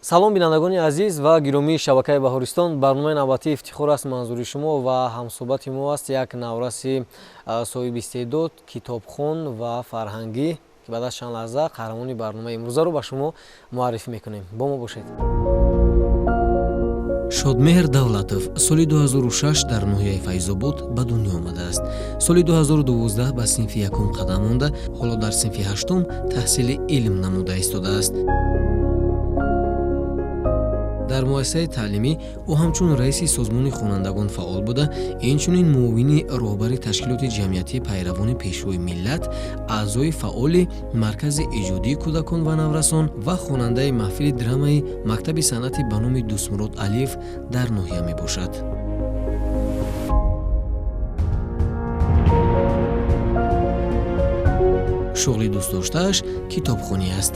салом бинандагони азиз ва гиромии шабакаи Баҳористон. барномаи навбатии ифтихор аст манзури шумо ва ҳамсӯҳбати мо аст як навраси соҳиби истеъдод, китобхон ва фарҳангӣ ки баъд аз чанд лаҳза қаҳрамони барномаи имрӯзаро ба шумо муаррифӣ мекунем. Бо мо бошед. шодмеҳр давлатов соли 2006 дар ноҳияи Файзобод ба дунё омадааст. соли 2012 ба синфи якум қадам монда, ҳоло дар синфи ҳаштум таҳсили илм намуда истодааст. дар муассисаи таълимӣ ӯ ҳамчун раиси созмони хонандагон фаъол буда, инчунин муовини роҳбари ташкилоти ҷамъиятии пайравони пешвои миллат, аъзои фаъоли маркази иҷодии кӯдакон ва наврасон ва хонандаи маҳфили драмаи мактаби санъати ба номи Дӯстмурод Алиев дар ноҳия мебошад. шуғли дӯстдоштааш китобхонӣ аст.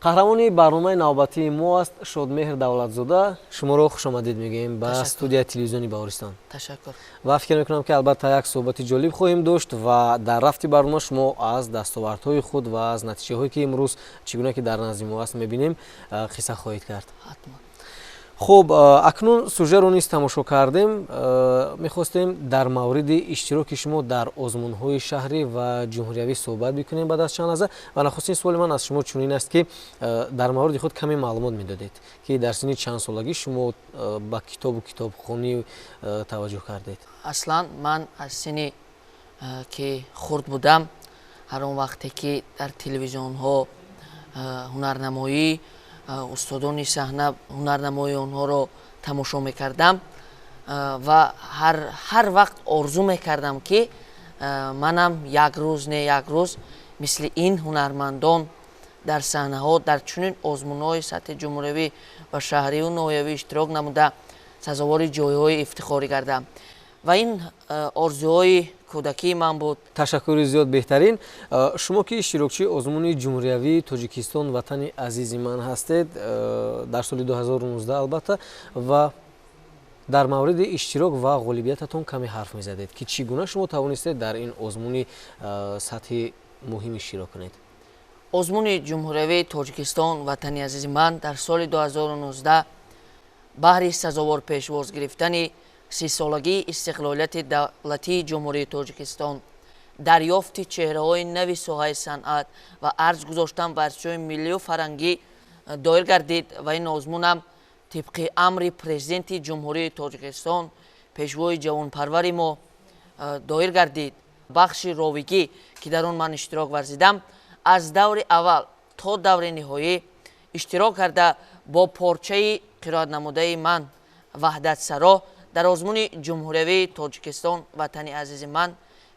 қаҳрамони барномаи навбатии мо аст Шодмеҳр Давлатзода. Шуморо хушомадид мегӯем ба студияи телевизиони Баҳористон. Ташаккур. Ва фикр мекунам ки албатта як суҳбати ҷолиб хоҳем дошт ва дар рафти барнома шумо аз дастовардҳои худ ва аз натиҷаҳое ки имрӯз чӣ гуна ки дар назди мо аст мебинем қисса хоҳед кард. Ҳатман. хуб, акнун сюжеро низ тамошо кардем. Мехостем дар мавриди иштироки шумо дар озмунҳои шаҳрӣ ва ҷумҳуриявӣ суҳбат бикунем баъд аз чанд лаҳза. Ва нахустин суоли ман аз шумо чунин аст ки дар мавриди худ каме маълумот медодед ки дар синни чанд солагӣ шумо ба китобу китобхонӣ таваҷҷӯҳ кардед? Аслан ман аз синни ки хурд будам, ҳар он вақте ки дар телевизионҳо ҳунарнамоӣ, устодони саҳна ҳунарнамоии онҳоро тамошо мекардам ва ҳар вақт орзу мекардам ки манам як рӯз не як рӯз мисли ин ҳунармандон дар саҳнаҳо дар чунин озмунҳои сатҳи ҷумҳуриявӣ ва шаҳриву ноҳиявӣ иштирок намуда сазовори ҷойҳои ифтихорӣ гардам. ва ин орзуҳои кӯдакии ман буд. Ташаккури зиёд беҳтарин. Шумо ки иштирокчии озмуни ҷумҳуриявии Тоҷикистон ватани азизи ман ҳастед дар соли 2019 албатта, ва дар мавриди иштирок ва ғолибиятатон каме ҳарф мезадед ки чӣ гуна шумо тавонистед дар ин озмуни сатҳи муҳим иштирок кунед? озмуни ҷумҳуриявии Тоҷикистон ватани азизи ман дар соли 2019 баҳри сазовор пешвоз гирифтани 30-солагии истиқлолияти давлатии ҷумҳурии Тоҷикистон, дарёфти чеҳраҳои нави соҳаи санъат ва арз гузоштан ба арзишҳои миллию фарҳангӣ доир гардид ва ин озмунам тибқи амри президенти ҷумҳурии Тоҷикистон, пешвои ҷавонпарвари мо доир гардид. бахши ровигӣ ки дар он ман иштирок варзидам, аз даври аввал то даври ниҳоӣ иштирок карда бо порчаи қироатнамудаи ман ваҳдатсаро дар озмуни ҷумҳуриявии Тоҷикистон ватани азизи ман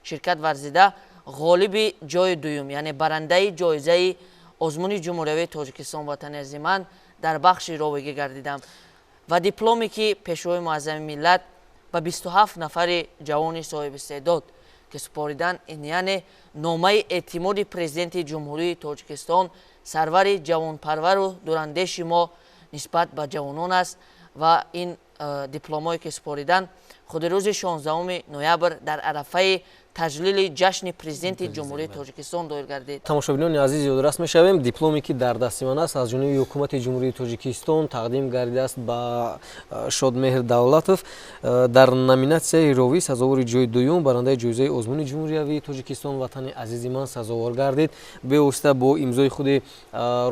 ширкат варзида ғолиби ҷои дуюм, яъне барандаи ҷоизаи озмуни ҷумҳуриявии Тоҷикистон ватани азизи ман дар бахши ровигӣ гардидам ва дипломе ки пешвои муаззами миллат ба 27 нафари ҷавони соҳибистеъдод ки супоридан, ин яъне номаи эътимоди президенти ҷумҳурии Тоҷикистон, сарвари ҷавонпарвару дурандеши мо нисбат ба ҷавонон аст ва ин дипломое ки супоридан худи рӯзи 16 ноябр дар арафаи таҷлили ҷашни президенти ҷумҳурии Тоҷикистон доир гардид. Тамошобинони азиз, ёдраст мешавем, дипломе ки дар дасти ман аст аз ҷониби ҳукумати ҷумҳурии Тоҷикистон тақдим гардидааст ба Шодмеҳр Давлатов дар номинатсияи ровӣ сазовори ҷои дуюм, барандаи ҷоизаи озмуни ҷумҳуриявии Тоҷикистон ватани азизи ман сазовор гардид. бевосита бо имзои худи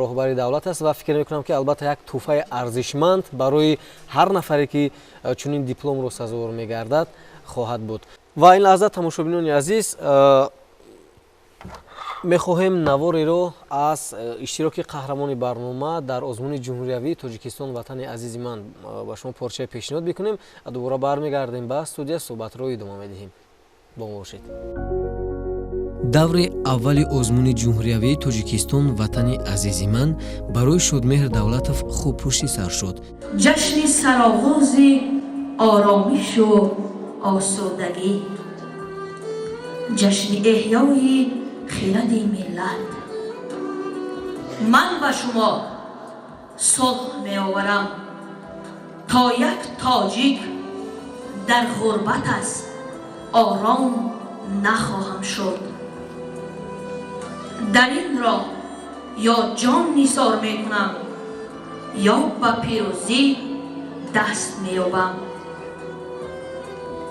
роҳбари давлат аст ва фикр мекунам ки албатта як тӯҳфаи арзишманд барои ҳар нафаре ки чунин дипломро сазовор мегардад хоҳад буд. ва ин лаҳза тамошобинони азиз, мехоҳем навореро аз иштироки қаҳрамони барнома дар озмуни ҷумҳуриявии Тоҷикистон ватани азизи ман ба шумо порчаи пешниҳод бикунем. дубора бармегардем ба студия, суҳбатро идома медиҳем. бо мо бошед. даври аввали озмуни ҷумҳуриявии Тоҷикистон ватани азизи ман барои Шодмеҳр Давлатов хуб пушти сар шуд. ҷашни саровози оромишу осудагӣ, ҷашни эҳёи хиради миллат. ман ба шумо сулҳ меоварам تا یک تاجیک در غربت است آرام نخواهم شد. در این راه یا جان نثار می کنم یا به پیروزی دست می یابم.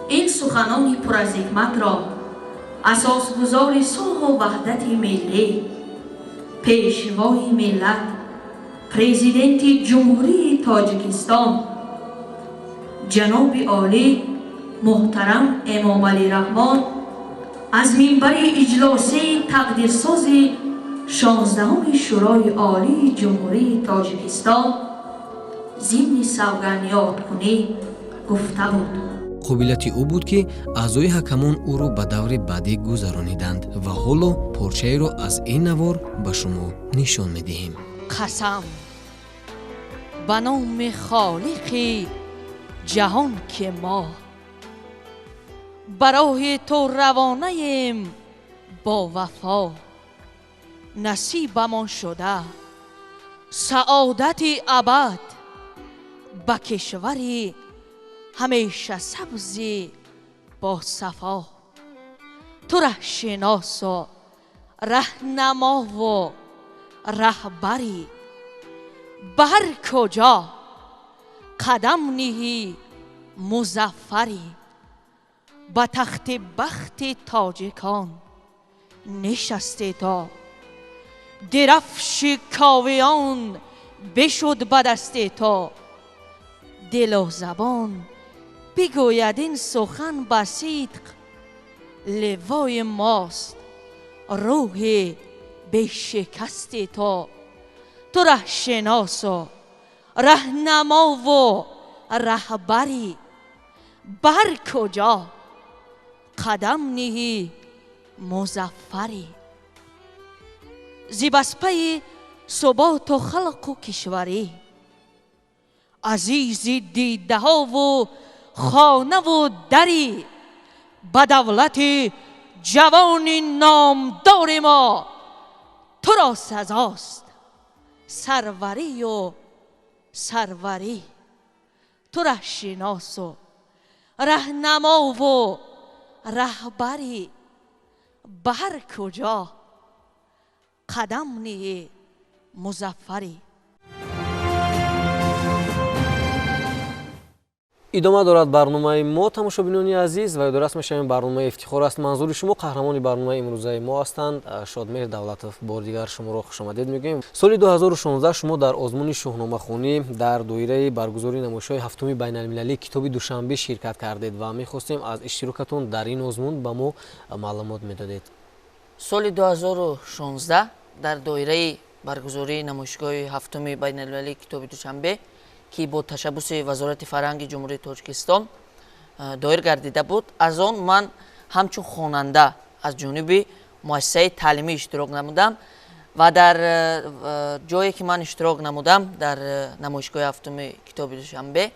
این سخنان پر از حکمت را اساسگزار صلح و وحدت ملی، پیشوای ملت، پرزیدنت جمهوری تاجیکستان جناب عالی محترم امام علی رحمان از منبر اجلاسی تقدیرساز 16 شورای عالی جمهوری تاجیکستان ضمن سوگند کنی گفته بود. қобилияти ӯ буд ки аъзои ҳакамон ӯро ба даври баъдӣ гузарониданд ва ҳоло порчаеро аз ин навор ба шумо нишон медиҳем. قسم به نام خالق جهان که ما برای تو روانه ایم با وفا. نصیبمان شده سعادت ابد به کشوری همیشه سبزی با صفا. تو ره شناس و رهنما و رهبری، به هر کجا قدم نهی مظفری. به تخت بخت تاجکان نشسته تا درفش کاویان بشد به دست تو. دل و زبان بگوید این سخن به صدق، لوای ماست روح بشکست تو. تو ره شناس و رهنما و رهبری، به هر کجا قدم نهی مظفری. زی بسپه ثبات و خلق و کشوری، عزیز دیده ها و خانه و دری، به دولت جوان نامدار ما تو را سزاست سروری و سروری. تو ره شناس و رهنما و رهبری، به هر کجا قدم نهی مظفری. идома дорад барномаи мо. тамошобинони азиз, ва ёдорас мешавем барномаи ифтихор аст. манзури шумо қаҳрамони барномаи имрӯзаи мо ҳастанд. шодмеҳр давлатов, бор дигар шуморо хушомадед мегӯем. соли 2016 шумо дар озмуни шоҳномахонӣ дар доираи баргузории намоишҳои ҳафтуми байналмилалии китоби душанбе ширкат кардед ва мехостем аз иштирокатон дар ин озмун ба мо маълумот медодед. соли 2016 дар доираи баргузории намоишгоҳи ҳафтуми байналмилалии китоби душанбе ки бо ташаббуси вазорати фарҳанги ҷумҳурии Тоҷикистон доир гардида буд, аз он ман ҳамчун хонанда аз ҷониби муассисаи таълимӣ иштирок намудам ва дар ҷое ки ман иштирок намудам дар намоишгоҳи ҳафтуми китоби душанбе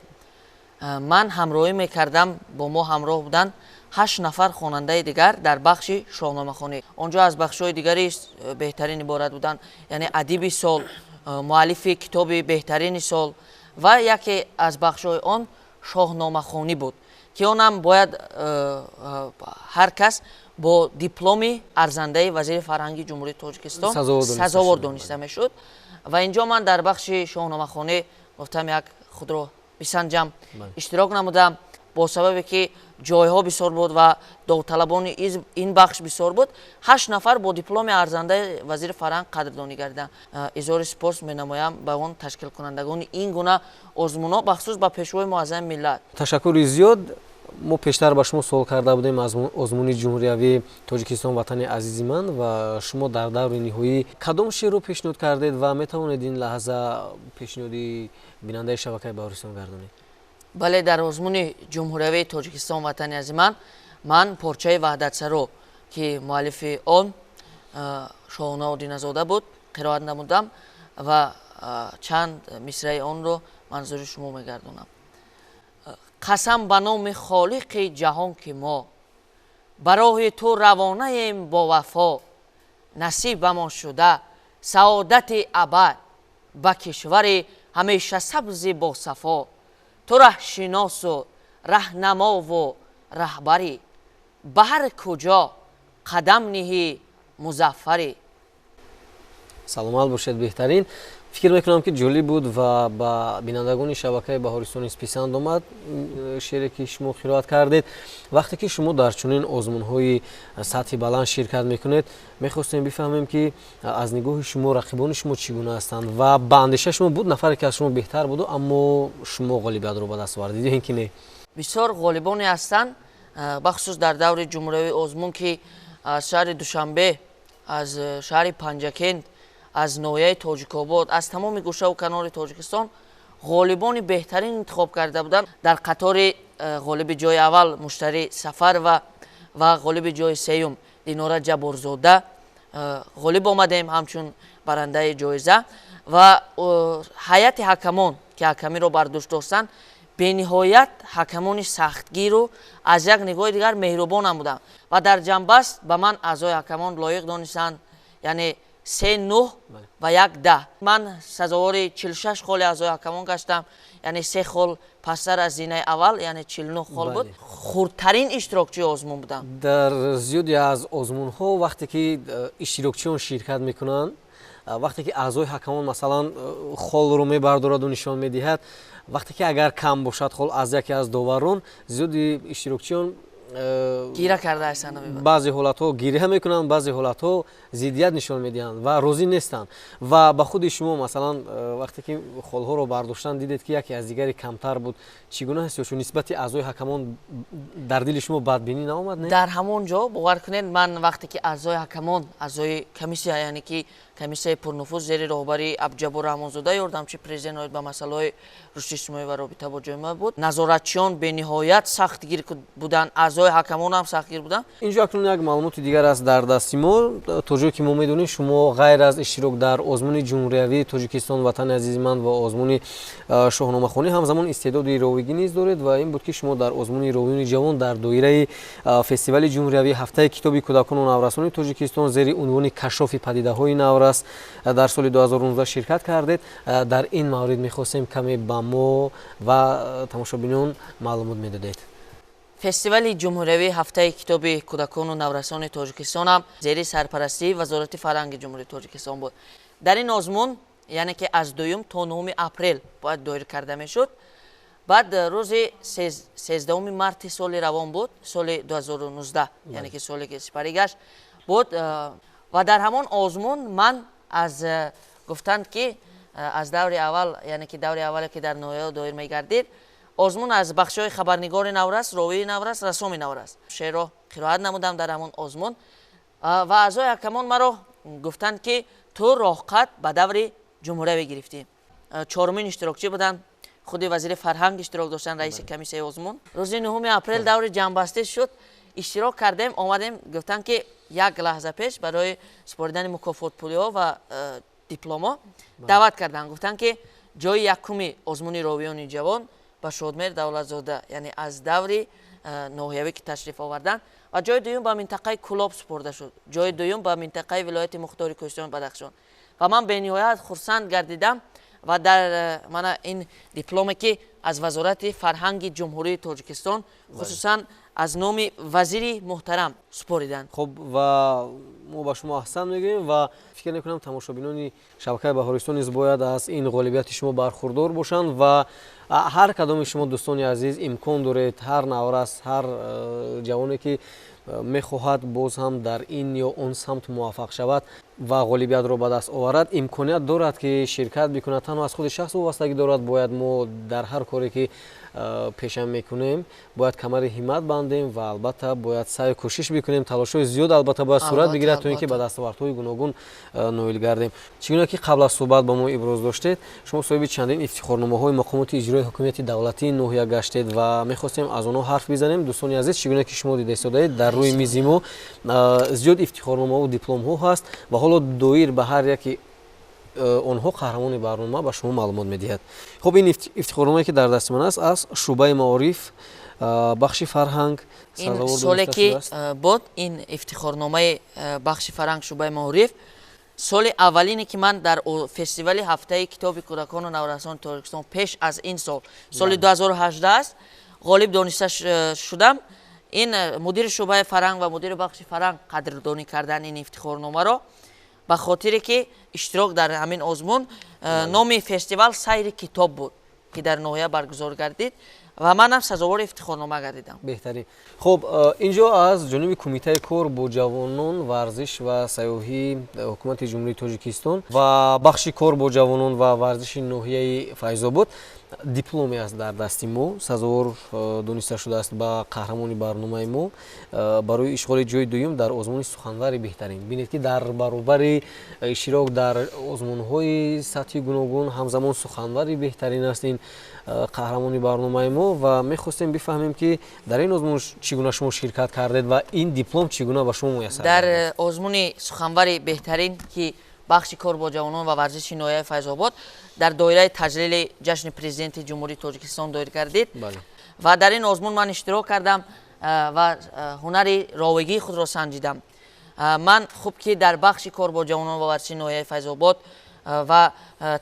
ман ҳамроҳӣ мекардам, бо мо ҳамроҳ буданд 8 нафар хонандаи дигар дар бахши шоҳномахонӣ. онҷо аз бахшҳои дигари беҳтарин иборат буданд, яъне адиби сол, муаллифи китоби беҳтарини сол ва яке аз бахшҳои он шоҳномахонӣ буд ки онам бояд ҳар кас бо дипломи арзандаи вазири фарҳанги ҷумҳурии Тоҷикистон сазовор дониста мешуд. ва инҷо ман дар бахши шоҳномахонӣ гуфтам як худро бисанҷам иштирок намудам. бо сабабе ки ҷойҳо бисёр буд ва довталабони ин бахш бисёр буд, 8 нафар бо дипломи арзандаи вазири фарҳанг қадрдонӣ гардиданд. изҳори сипос менамоям ба он ташкилкунандагони ин гуна озмунҳо бахусус ба пешвои муаззами миллат. ташаккури зиёд. мо пештар ба шумо суол карда будем аз озмуни ҷумҳуриявии Тоҷикистон, ватани азизи ман, ва шумо дар даври ниҳоӣ кадом шеърро пешниҳод кардед ва метавонед ин лаҳза пешниҳоди бинандаи шабакаи Баҳористон гардонед? бале, дар озмуни ҷумҳуриявии Тоҷикистон, ватани ази ман порчаи ваҳдатсаро ки муаллифи он Шоҳона Одиназода буд қироат намудам ва чанд мисраи онро манзури шумо мегардонам. қасам ба номи холиқи ҷаҳон ки мо ба роҳи ту равонаем бо вафо. насибамон шуда саодати абад ба кишвари ҳамеша сабзи бо сафо. تو تو رهشناس و رهنما و رهبری به هر کجا قدم نهی مظفری. саломат бошед беҳтарин. фикр мекунам ки ҷолиб буд ва ба бинандагони шабакаи Баҳористони писанд омад шеъре ки шумо қироат кардед. вақте ки шумо дар чунин озмунҳои сатҳи баланд ширкат мекунед, мехостем бифаҳмем ки аз нигоҳи шумо рақибони шумо чӣ гуна ҳастанд ва ба андеша шумо буд нафаре ки аз шумо беҳтар буду, аммо шумо ғолибиятро ба даст овардед, ё ин ки не? бисёр ғолибоне ҳастанд, бахусус дар даври ҷумҳуриявии озмун ки аз шаҳри Душанбе, аз шаҳри Панҷакент, аз ноҳияи Тоҷикобод, аз тамоми гӯшаву канори Тоҷикистон ғолибони беҳтарин интихоб карда буданд. дар қатори ғолиби ҷои аввал Муштари Сафар ва ғолиби ҷои сеюм Динора Ҷаборзода ғолиб омадем ҳамчун барандаи ҷоиза ва ҳайати ҳакамон ки ҳакамиро бар дӯш доштанд бениҳоят ҳакамони сахтгиру аз як нигоҳи дигар меҳрубонам буданд ва дар ҷамъбаст ба ман аъзои ҳакамон лоиқ донистанд, яъне 3-9 ва 1-10. ман сазовори 46 холи аъзои ҳакамон гаштам, яъне 3 хол пастар аз зинаи аввал, яъне 49 хол буд. хурдтарин иштирокчии озмун будам. дар зиёде аз озмунҳо вақте ки иштирокчиён ширкат мекунанд, вақте ки аъзои ҳакамон масалан холро мебардораду нишон медиҳад, вақте ки агар кам бошад хол аз яке аз доварон, зиёди иштирокчиён гира карда ҳастанд, баъзе ҳолатҳо гирия мекунанд, баъзе ҳолатҳо зиддият нишон медиҳанд ва розӣ нестанд. ва ба худи шумо масалан вақте ки холҳоро бардоштанд дидед ки яке аз дигаре камтар буд, чӣ гуна ҳаст, ё нисбати аъзои ҳакамон дар дили шумо бадбинӣ наомад? Не, дар ҳамон ҷо бовар кунед, ман вақте ки аъзои ҳакамон, аъзои комиссия, яъне ки комиссияи пурнуфуз зери роҳбарии Абдуҷаббор Раҳмонзода ёрдамчи президент оид ба масъалаҳои рушди иҷтимоӣ ва робита бо ҷомеа буд. назоратчиён бениҳоят сахтгир буданд, аъзои ҳакамон ҳам сахтгир буданд. инҷо акнун як маълумоти дигар аст дар дасти мо. то ҷое ки мо медонем, шумо ғайр аз иштирок дар озмуни ҷумҳуриявии Тоҷикистон, ватани азизи ман ва озмуни шоҳномахонӣ ҳамзамон истеъдоди ровигӣ низ доред ва ин буд ки шумо дар озмуни ровиёни ҷавон дар доираи фестивали ҷумҳуриявӣ ҳафтаи китоби кӯдакону наврасони Тоҷикистон зери унвони кашофи падидаҳои наврас дар соли 2019 ширкат кардед. дар ин маврид мехостем каме ба мо ва тамошобинон маълумот медодед. фестивали ҷумҳуриявии ҳафтаи китоби кӯдакону наврасони Тоҷикистонам зери сарпарастии Вазорати фарҳанги ҷумҳурии Тоҷикистон буд. дар ин озмун, яъне ки аз 2 то 9 апрел бояд доир карда мешуд. баъд рӯзи 13 марти соли равон буд, соли 2019, яъне ки соле ки сипарӣ гашт буд. ва дар ҳамон озмун ман аз гуфтанд ки аз даври аввал, яъне ки даври аввале ки дар ноҳияҳо доир мегардид, озмун аз бахшҳои хабарнигори наврас, ровии наврас, рассоми наврас шеърро қироат намудам дар ҳамон озмун ва аъзои ҳакамон маро гуфтанд ки ту роҳқат ба даври ҷумҳуриявӣ гирифтӣ. 4-мин иштирокчӣ буданд, худи вазири фарҳанг иштирок доштанд, раиси комиссияи озмун. рӯзи 9 апрел даври ҷамъбастӣ шуд, иштирок кардем, омадем, гуфтанд ки як лаҳза пеш барои супоридани мукофотпулиҳо ва дипломо даъват карданд. гуфтанд ки ҷои якуми озмуни ровиёни ҷавон ба Шодмер Давлатзода, яъне аз даври ноҳиявӣ ки ташриф оварданд, ва ҷои дуюм ба минтақаи Кӯлоб супорда шуд, ҷои дуюм ба минтақаи вилояти Мухтори Кӯҳистони Бадахшон. ва ман бениҳоят хурсанд гардидам ва дар мана ин дипломе ки аз Вазорати фарҳанги ҷумҳурии Тоҷикистон хусусан аз номи вазири муҳтарам супориданд. хуб, ва мо ба шумо аҳсан мегӯем ва фикр мекунам тамошобинони шабакаи Баҳористон низ бояд аз ин ғолибияти шумо бархурдор бошанд ва ҳар кадоми шумо дӯстони азиз имкон доред, ҳар наврас, ҳар ҷавоне ки мехоҳад боз ҳам дар ин ё он самт муваффақ шавад ва ғолибиятро ба даст оварад, имконият дорад ки ширкат бикунад. танҳо аз худи шахс вобастагӣ дорад, бояд мо дар ҳар коре ки пешам мекунем бояд камари ҳиммат бандем ва албатта бояд саъю кӯшиш бикунем, талошҳои зиёд албатта бояд сурат бигирад то ин ки ба дастовардҳои гуногун ноил гардем. чӣ гуна ки қабл аз суҳбат ба мо иброз доштед, шумо соҳиби чандин ифтихорномаҳои мақомоти иҷрои ҳокимияти давлатии ноҳия гаштед ва мехостем аз онҳо ҳарф бизанем. дӯстони азиз, чӣ гуна ки шумо дида истодаед, дар рӯи мизи мо зиёд ифтихорномаҳо дипломҳо ҳаст ва ҳоло доир ба ҳар яки онҳо қаҳрамони барнома ба шумо маълумот медиҳад. хуб, ин ифтихорномае ки дар дасти ман аст, аз шӯъбаи маориф бахши фарҳанг ин соле ки буд, ин ифтихорномаи бахши фарҳанг шӯъбаи маориф соли аввалине ки ман дар фестивали ҳафтаи китоби кӯдакону наврасони Тоҷикистон пеш аз ин соли 2018 аст, ғолиб дониста шудам. ин мудири шӯъбаи фарҳанг ва мудири бахши фарҳанг қадрдонӣ кардан ин ифтихорномаро ба хотире ки иштирок дар ҳамин озмун. номи фестивал сайри китоб буд ки дар ноҳия баргузор гардид ва манам сазовори ифтихорнома гардидам. беҳтарин. хуб, инҷо аз ҷониби кумитаи кор бо ҷавонон, варзиш ва сайёҳии ҳукумати ҷумҳурии Тоҷикистон ва бахши кор бо ҷавонон ва варзиши ноҳияи Файзобод дипломе аст дар дасти мо. сазовор дониста шудааст ба қаҳрамони барномаи мо барои ишғоли ҷои дуюм дар озмуни суханвари беҳтарин. бинед ки дар баробари иштирок дар озмунҳои сатҳи гуногун ҳамзамон суханвари беҳтарин аст ин қаҳрамони барномаи мо ва мехостем бифаҳмем ки дар ин озмун чӣ гуна шумо ширкат кардед ва ин диплом чӣ гуна ба шумо муяссар дар озмуни суханвари беҳтарин ки бахши кор бо ҷавонон ва варзиши ноҳияи Файзобод дар доираи таҷлили ҷашни президенти ҷумҳурии Тоҷикистон доир гардид. ва дар ин озмун ман иштирок кардам ва ҳунари ровигии худро санҷидам. ман хуб ки дар бахши кор бо ҷавонон ва варзиши ноҳияи Файзобод ва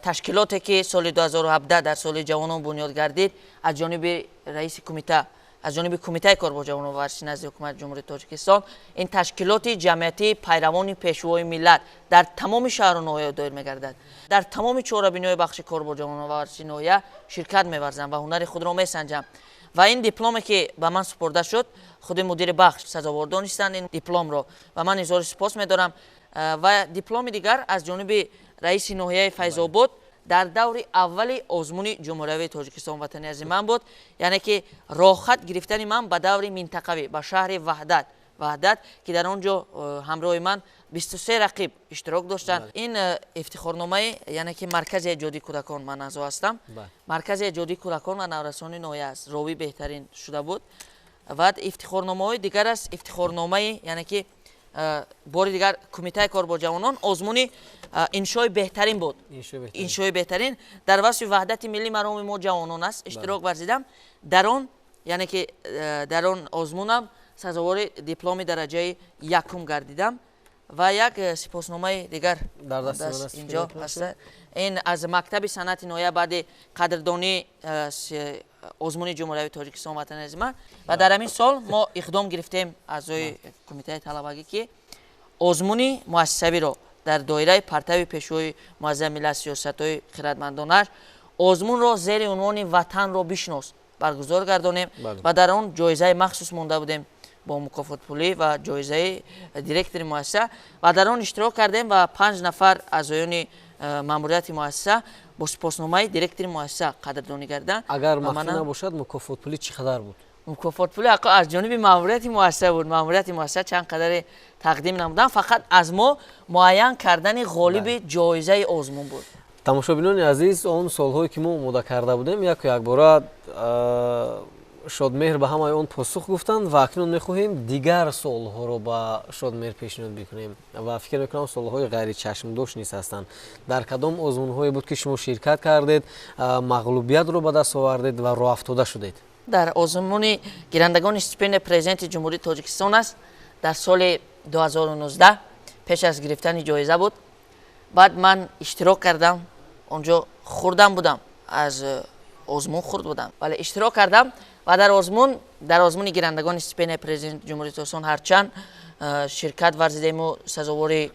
ташкилоте ки соли 2017 дар соли ҷавонон бунёд гардид аз ҷониби раиси кумита, аз ҷониби кумитаи кор бо ҷавонон ва варзиши назди ҳукумати ҷумҳурии Тоҷикистон, ин ташкилоти ҷамъиятии пайравони пешвои миллат дар тамоми шаҳру ноҳия доир мегардад. дар тамоми чорабиниҳои бахши кор бо ҷавонон ва варзиши ноҳия ширкат меварзам ва ҳунари худро месанҷам. ва ин дипломе ки ба ман супурда шуд, худи мудири бахш сазовор донистанд ин дипломро ва ман изҳори сипос медорам. ва дипломи дигар аз ҷониби раиси ноҳияи Файзобод дар даври аввали озмуни ҷумҳуриявии Тоҷикистон ватани азизи ман буд, яъне ки роҳхат гирифтани ман ба даври минтақавӣ ба шаҳри ваҳдат ки дар он ҷо ҳамроҳи ман 23 рақиб иштирок доштанд. ин ифтихорномаи, яъне ки маркази эҷодии кӯдакон ман аъзо ҳастам. маркази эҷодии кӯдакон ва наврасони ноҳия аст, рови беҳтарин шуда буд. ва ифтихорномаҳои дигар аст, ифтихорномаи, яъне ки бори дигар кумитаи кор бо ҷавонон озмуни иншои беҳтарин буд. иншои беҳтарин дар васфи ваҳдати миллӣ мароми мо ҷавонон аст, иштирок варзидам. дар он, яъне ки дар он озмунам сазовори дипломи дараҷаи якум гардидам. ва як сипосномаи дигар дар дасти инҷо аст. ин аз мактаби санъати ноҳия баъди қадрдонии озмуни ҷумҳуриявии Тоҷикистон ватани азизи ман. ва дар ҳамин сол мо иқдом гирифтем аъзои кумитаи талабагӣ ки озмуни муассисавиро дар доираи партави пешвои муаззами миллат сиёсатҳои хиратмандонаш озмунро зери унвони ватанро бишнос баргузор гардонем. ва дар он ҷоизаи махсус монда будем бо мукофотпулӣ ва ҷоизаи директори муассиса ва дар он иштирок кардем ва 5 нафар аъзоёни маъмурияти муассиса бо сипосномаи директори муассиса қадрдонӣ гарданд. агар махфӣ набошад мукофотпулӣ чӣ қадар буд? мукофотпулӣ аз ҷониби маъмурияти муассиса буд. маъмурияти муассиса чанд қадаре тақдим намуданд, фақат аз мо муайян кардани ғолиби ҷоизаи озмун буд. тамошобинони азиз, он солҳое ки мо омода карда будем яку якбора Шодмеҳр ба ҳамаи он посух гуфтанд ва акнун мехоҳем дигар солҳоро ба Шодмеҳр пешниҳод бикунем ва фикр мекунам солҳои ғайричашмдош низ ҳастанд. дар кадом озмунҳое буд ки шумо ширкат кардед, мағлубиятро ба даст овардед ва роҳафтода шудед? дар озмуни гирандагони стипендияи президенти ҷумҳурии Тоҷикистон аст. дар соли 2019 пеш аз гирифтани ҷоиза буд. баъд ман иштирок кардам, онҷо хурдам будам, аз озмун хурд будам, вале иштирок кардам ва дар озмуни гирандагони стипендияи президенти ҷумҳурии Тоҷикистон ҳарчанд ширкат варзидему сазовори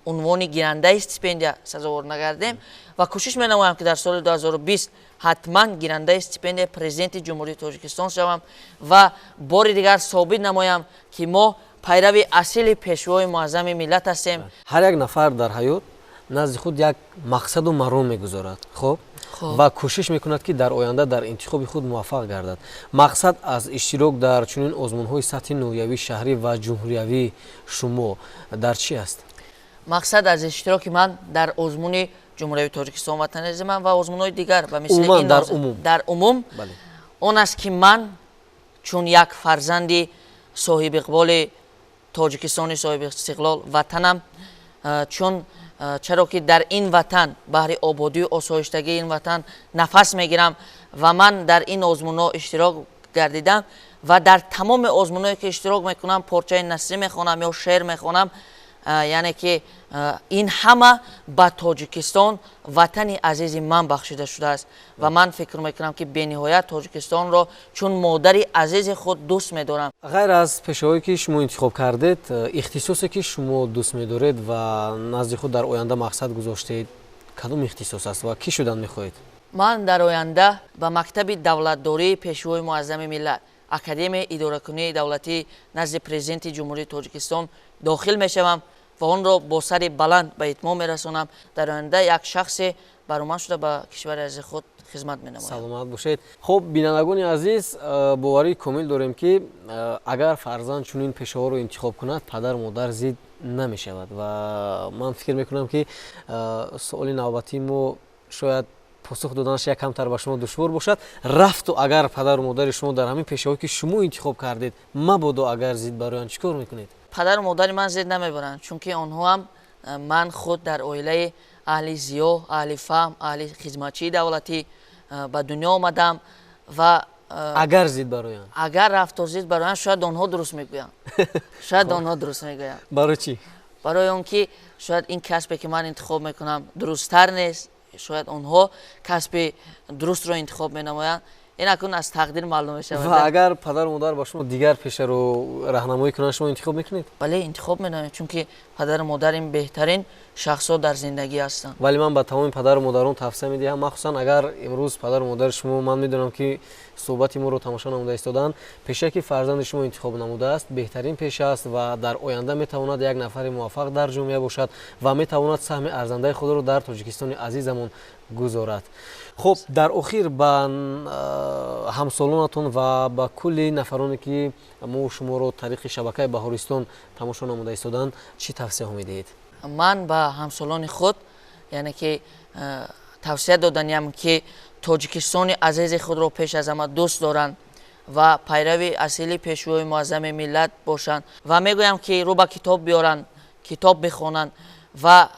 унвони гирандаи стипендия сазовор нагардем ва кӯшиш менамоям ки дар соли 2020 ҳатман гирандаи стипендияи президенти ҷумҳурии Тоҷикистон шавам ва бори дигар собит намоям ки мо пайрави асили пешвои муаззами миллат ҳастем. ҳар як нафар дар ҳаёт назди худ як мақсаду маром мегузорад, хуб, ва кӯшиш мекунад ки дар оянда дар интихоби худ муваффақ гардад. мақсад аз иштирок дар чунин озмунҳои сатҳи ноҳиявӣ, шаҳрӣ ва ҷумҳуриявӣ шумо дар чӣ аст? мақсад аз иштироки ман дар озмуни ҷумҳуриявии Тоҷикистон ватани азизи ман ва озмунҳои дигар ба мисли ин дар умум он аст ки ман чун як фарзанди соҳибиқболи Тоҷикистони соҳибистиқлол ватанам, чун чаро ки дар ин ватан баҳри ободию осоиштагии ин ватан нафас мегирам ва ман дар ин озмунҳо иштирок гардидам ва дар тамоми озмунҳое ки иштирок мекунам порчаи насрӣ мехонам ё шеър мехонам яъне ки ин ҳама ба Тоҷикистон ватани азизи ман бахшида шудааст ва ман фикр мекунам ки бениҳоят Тоҷикистонро чун модари азизи худ дӯст медорам. غیر از پیشه‌هایی که شما انتخاب کردید اختصاصی که شما دوست می‌دارید و نزد خود در آینده مقصد گذاشتید کدام اختصاص است و کی شدن می‌خواهید؟ ман дар оянда ба мактаби давлатдории пешвои муаззами миллат академияи идоракунии давлатӣ назди президенти ҷумҳурии Тоҷикистон дохил мешавам ва онро бо сари баланд ба итмом мерасонам. дар оянда як шахсе баромад шуда ба кишвари азизи худ хизмат менамоям. саломат бошед. хуб, бинандагони азиз, боварии комил дорем ки агар фарзанд чунин пешаҳоро интихоб кунад падар модар зид намешавад ва ман фикр мекунам ки суоли навбатии мо шояд посух доданаш як камтар ба шумо душвор бошад. рафту агар падару модари шумо дар ҳамин пешаҳое ки шумо интихоб кардед мабодо агар зид бароянд чӣ кор мекунед? падару модари ман зид намебаранд, чунки онҳо ҳам ман худ дар оилаи аҳли зиё, аҳли фаҳм, аҳли хизматчии давлатӣ ба дунё омадам ва агар зид бароянд, агар рафтор зид бароянд шояд онҳо дуруст мегӯянд. шояд онҳо дуруст мегӯянд. барои чӣ? барои он ки шояд ин касбе ки ман интихоб мекунам дурусттар нест, шояд онҳо касби дурустро интихоб менамоянд. ин акун аз тақдир маълум мешавад. ва агар падару модар ба шумо дигар пешаро раҳнамоӣ кунанд шумо интихоб мекунед? бале интихоб менамоям, чунки падару модар ин беҳтарин шахсҳо дар зиндагӣ ҳастанд. вале ман ба тамоми падару модарон тавсия медиҳам, махсусан агар имрӯз падару модари шумо, ман медонам ки суҳбати моро тамошо намуда истоданд, пешае ки фарзанди шумо интихоб намудааст беҳтарин пеша аст ва дар оянда метавонад як нафари муваффақ дар ҷомеа бошад ва метавонад саҳми арзандаи худро дар Тоҷикистони азизамон гузорад. хуб, дар охир ба ҳамсолонатон ва ба кулли нафароне ки мо шуморо тариқи шабакаи Баҳористон тамошо намуда истоданд чӣ тавсияҳо медиҳед? ман ба ҳамсолони худ яъне ки тавсия доданиям ки Тоҷикистони азизи худро пеш аз ҳама дӯст доранд ва пайрави асили пешвои муаззами миллат бошанд ва мегӯям ки рӯ ба китоб биёранд, китоб бихонанд ва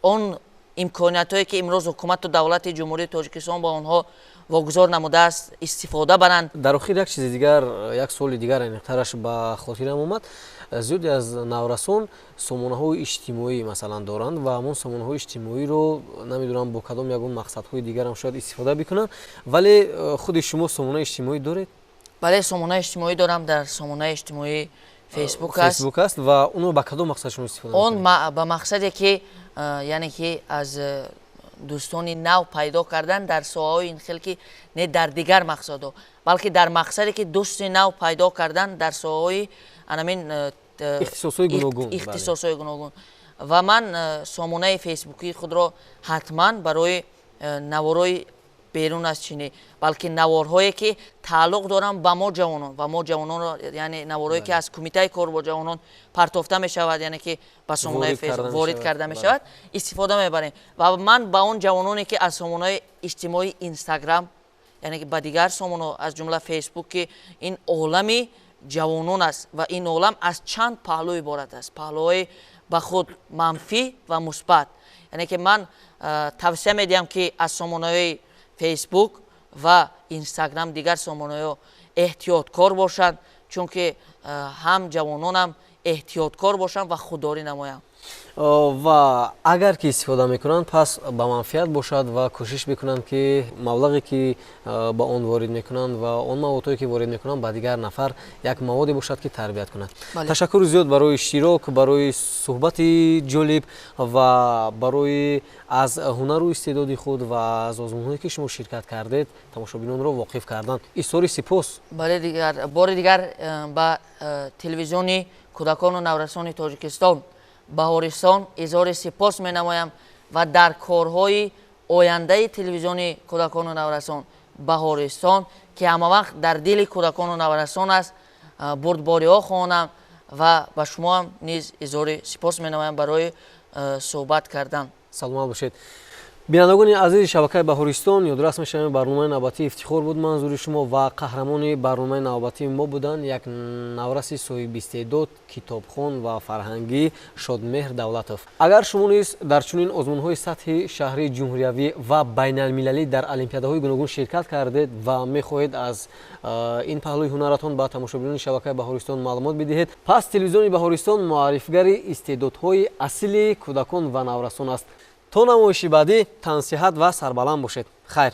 он имкониятҳое ки имрӯз ҳукумату давлати ҷумҳурии Тоҷикистон ба онҳо вогузор намудааст истифода баранд. дар охир як чизи дигар, як суоли дигар аниқтараш ба хотирам омад. зиёде аз наврасон сомонаҳои иҷтимоӣ масалан доранд ва ҳамон сомонаҳои иҷтимоиро намедонам бо кадом ягон мақсадҳои дигарам шояд истифода бикунанд, вале худи шумо сомонаи иҷтимоӣ доред? бале сомонаи иҷтимоӣ дорам. дар сомонаи иҷтимоӣ фейсбук аст ва онро ба кадом мақсад шумо истифода он мекунед? ба мақсаде ки яъне ки аз дӯстони нав пайдо кардан дар соҳаҳои ин хел ки не дар дигар мақсадҳо, балки дар мақсаде ки дӯсти нав пайдо кардан дар соҳаҳои анамин ихтисосҳои гуногун. ва ман сомонаи фейсбукии худро ҳатман барои наворои берун аз чини, балки наворҳое ки тааллуқ доранд ба мо ҷавонон ва мо ҷавононро, яъне наворҳое ки аз кумитаи кор бо ҷавонон партофта мешавад, яъне ки ба сомонаи фейсбук ворид карда мешавад, истифода мебарем. ва ман ба он ҷавононе ки аз сомонаи иҷтимоии Инстаграм, яъне ки ба дигар сомонаҳо аз ҷумла фейсбук, ки ин олами ҷавонон аст ва ин олам аз чанд паҳлӯ иборат аст, паҳлӯҳои ба худ манфӣ ва мусбат. яъне ки ман тавсия медиҳам ки аз сомонаҳои фейсбук ва Инстаграм дигар сомонаҳо эҳтиёткор бошанд, чунки ҳам ҷавононам эҳтиёткор бошанд ва худдорӣ намоянд. ва агар ки истифода мекунанд пас ба манфиат бошад ва кӯшиш бикунанд ки маблағе ки ба он ворид мекунанд ва он маводҳое ки ворид мекунанд ба дигар нафар як маводе бошад ки тарбият кунад. ташаккури зиёд барои иштирок, барои суҳбати ҷолиб ва барои аз ҳунару истеъдоди худ ва аз озмунҳое ки шумо ширкат кардед тамошобинонро воқиф кардан. изҳори сипос. бале бори дигар ба телевизиони кӯдакону наврасони Тоҷикистон Баҳористон изҳори сипос менамоям ва дар корҳои ояндаи телевизиони кӯдакону наврасон Баҳористон, ки ҳамавақт дар дили кӯдакону наврасон аст, бурдбориҳо хоҳонам ва ба шумо низ изҳори сипос менамоям барои суҳбат кардан. саломат бошед. бинандагони азизи шабакаи баҳористон, ёдрас мешавем барномаи навбатии ифтихор буд манзури шумо ва қаҳрамони барномаи навбатии мо буданд як навраси соҳибистеъдод, китобхон ва фарҳангӣ Шодмеҳр Давлатов. Агар шумо низ дар чунин озмунҳои сатҳи шаҳрии ҷумҳуриявӣ ва байналмилалӣ дар олимпиадаҳои гуногун ширкат кардед ва мехоҳед аз ин паҳлӯи ҳунаратон ба тамошобинони шабакаи баҳористон маълумот бидиҳед, пас телевизиони баҳористон муаррифгари истеъдодҳои асли кӯдакон ва наврасон аст. То намоиши баъдӣ тансиҳат ва сарбаланд бошед. Хайр.